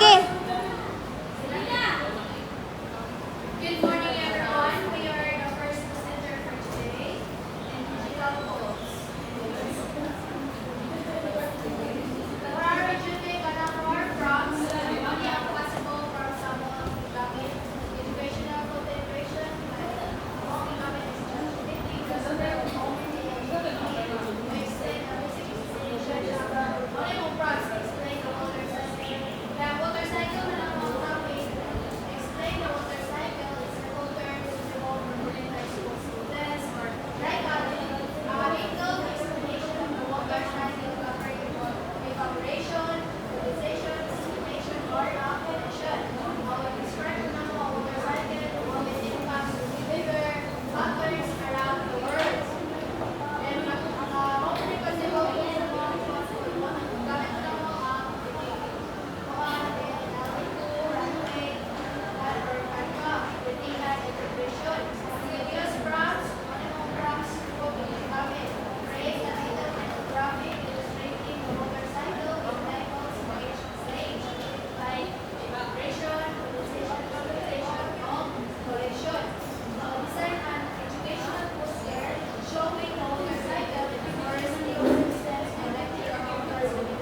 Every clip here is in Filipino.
sige. Good morning, everyone. We are the first presenter for today in digital goals. For our Jude Kanakor prompts, only applicable for example, gamit educational consideration, walking gamit is strategy, customer to explain the basic explanation of only one prompts explain the motorcycle. The motorcycle na lang ang topic. Explain the motorcycle is a simple term to involve learning high school students or like vehicle explanation of the motorcycle covering evaporation, utilization, estimation, or definition. How we describe the motorcycle, how it impacts the behavior, patterns around the world. And hopefully kasi gamit na mo ang showing the motorcycle in the university or instance and lecture about reservation.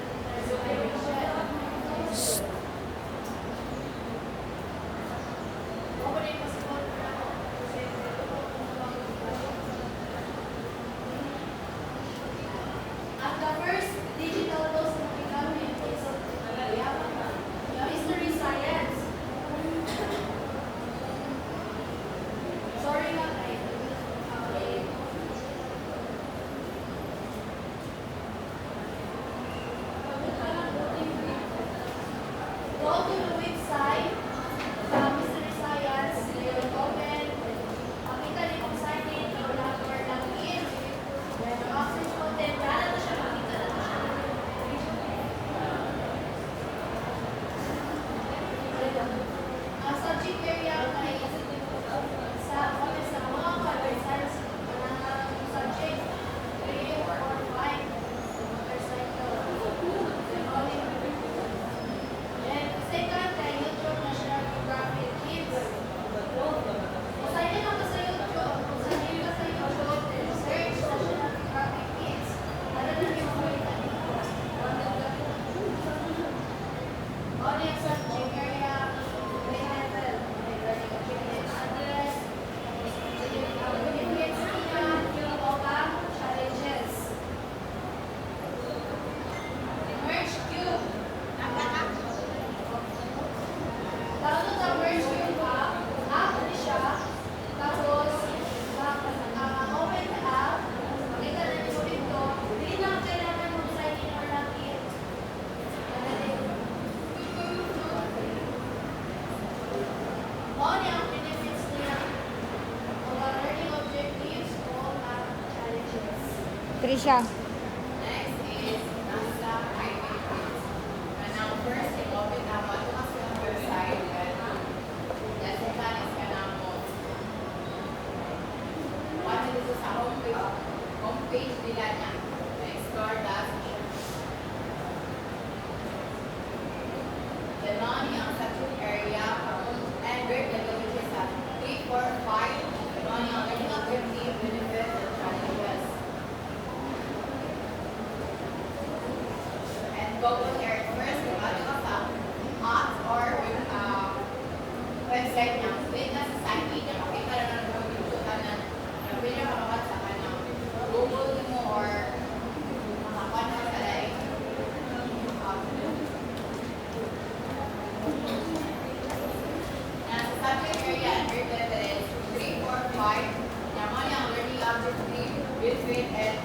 At the first digital tools na gamit is history science. Sorry nga kayo. Go to the website, Mystery Science, you will open, makita niyo kung sign in, or login. Then, access content, wala na siya, makita na siya. Ang subject area ay sa mga science, subject 3 or 5, motorcycle. Then, second, kay YouTube National Geographic Kids. Kung saan yun ako sa YouTube, kung saan yun ka sa YouTube, then search National Geographic Kids. Ano na yung makita dito? All yung subject area, may level, may learning objectives, address, benefits niya, yung OPA, challenges. Merge Cube. Download ang Merge Cube app ni siya. Tapos, open the app. Makita na niyo dito. Hindi lang kailangan mag-sign in or login. All yung benefits niya. Mga learning objectives, all challenges. Trisha. Next is nasa highway quiz. Now, first, i-open na mo ito kasi ang website. Yes, mechanics ka na mo. What dito sa homepage nila niya. Explore the session. The non-young section area and grade level which is at 3, 4, 5. The non-young learning objective, benefits, and challenges. And go here first kung ano ka sa app or website niya. Wait na sa sign in niya. Makita na lang kung dito ka na pwede ka makakat sa kanyang Google mo or makakuha na sa like nasa subject area and grade level is 3, 4, 5. Naman yung learning objective, benefit, and